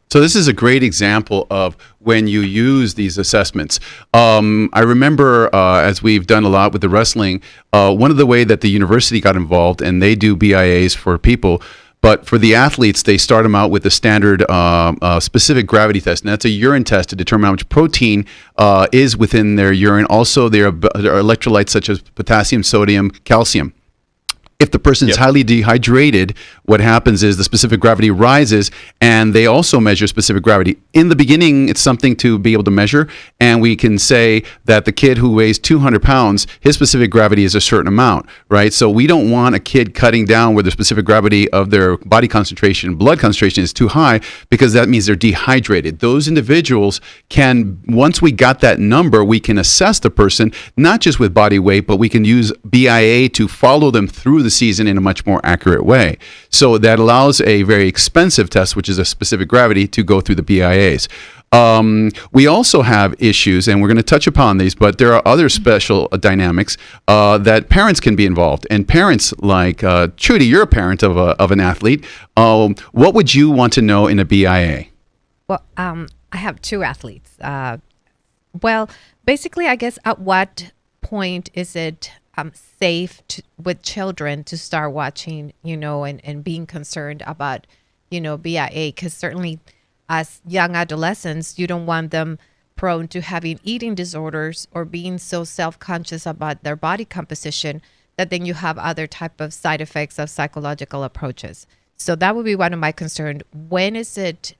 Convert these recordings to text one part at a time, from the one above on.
So this is a great example of when you use these assessments. I remember as we've done a lot with the wrestling, one of the way that the university got involved, and they do BIAs for people, but for the athletes, they start them out with a standard specific gravity test, and that's a urine test to determine how much protein is within their urine, also their electrolytes such as potassium, sodium, calcium. If the person is highly dehydrated, what happens is the specific gravity rises, and they also measure specific gravity. In the beginning, it's something to be able to measure, and we can say that the kid who weighs 200 pounds, his specific gravity is a certain amount, right? So we don't want a kid cutting down where the specific gravity of their body concentration, blood concentration is too high, because that means they're dehydrated. Those individuals can, once we got that number, we can assess the person, not just with body weight, but we can use BIA to follow them through the season in a much more accurate way. So that allows a very expensive test, which is a specific gravity, to go through the BIAs. We also have issues, and we're going to touch upon these, but there are other special dynamics that parents can be involved. And parents like, Trudy, you're a parent of an athlete. What would you want to know in a BIA? Well, I have two athletes. Well, basically, I guess at what point is it safe with children to start watching, and being concerned about, BIA? Because certainly as young adolescents, you don't want them prone to having eating disorders or being so self-conscious about their body composition that then you have other type of side effects of psychological approaches. So that would be one of my concerns. When is it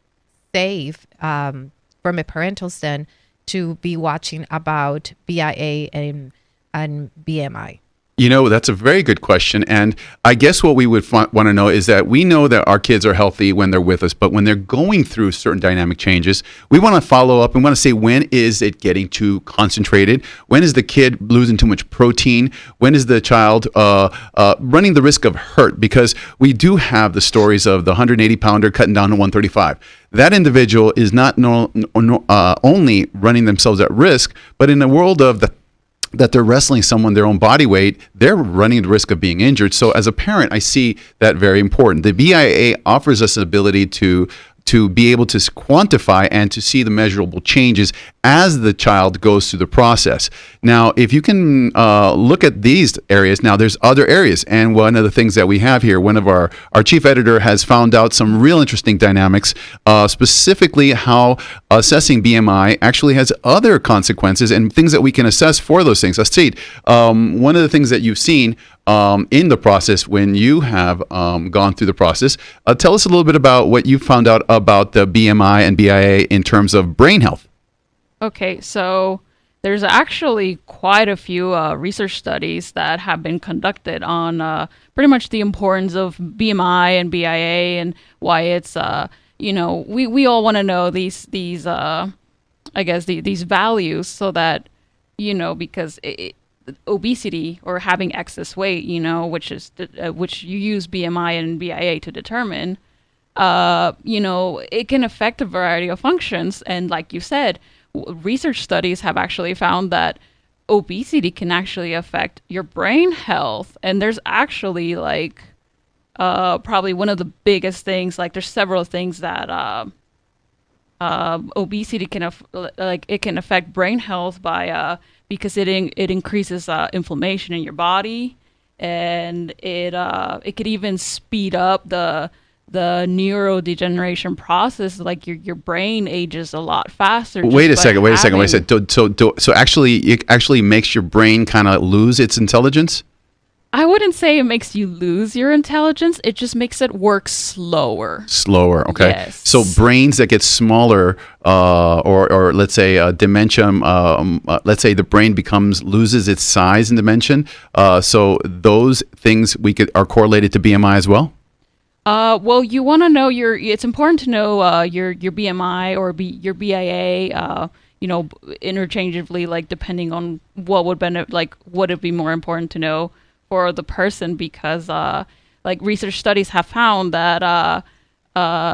safe from a parental stand to be watching about BIA and BMI? That's a very good question. And I guess what we would want to know is that we know that our kids are healthy when they're with us, but when they're going through certain dynamic changes, we want to follow up and want to say, when is it getting too concentrated? When is the kid losing too much protein? When is the child running the risk of hurt? Because we do have the stories of the 180-pounder cutting down to 135. That individual is not only running themselves at risk, but in the world of that they're wrestling someone their own body weight, they're running the risk of being injured. So as a parent, I see that very important. The BIA offers us an ability to be able to quantify and to see the measurable changes as the child goes through the process. Now, if you can look at these areas, now there's other areas. And one of the things that we have here, one of our chief editor has found out some real interesting dynamics, specifically how assessing BMI actually has other consequences and things that we can assess for those things. Astrid, one of the things that you've seen in the process when you have gone through the process, tell us a little bit about what you found out about the BMI and BIA in terms of brain health. Okay, so there's actually quite a few research studies that have been conducted on pretty much the importance of BMI and BIA and why it's, we all want to know these values so that, because obesity or having excess weight, which you use BMI and BIA to determine, it can affect a variety of functions. And like you said, research studies have actually found that obesity can actually affect your brain health. And there's actually probably one of the biggest things, there's several things that obesity can it can affect brain health by because it increases inflammation in your body, and it could even speed up the neurodegeneration process. Your brain ages a lot faster. Wait a second. So actually, it actually makes your brain kind of lose its intelligence? I wouldn't say it makes you lose your intelligence. It just makes it work slower. Slower, okay. Yes. So brains that get smaller, or let's say dementia, let's say the brain loses its size and dimension. So those things are correlated to BMI as well? Well, you want to know it's important to know your BMI or your BIA, interchangeably, depending on what would would it be more important to know for the person, because research studies have found that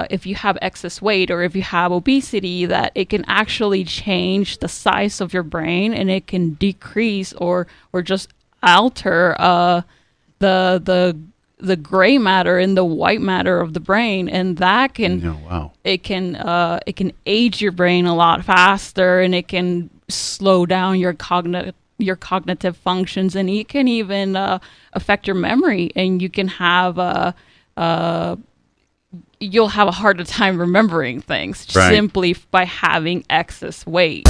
if you have excess weight or if you have obesity, that it can actually change the size of your brain, and it can decrease or just alter the the gray matter and the white matter of the brain, and that can it can age your brain a lot faster, and it can slow down your cognitive functions, and it can even affect your memory, and you can have you'll have a harder time remembering things simply by having excess weight.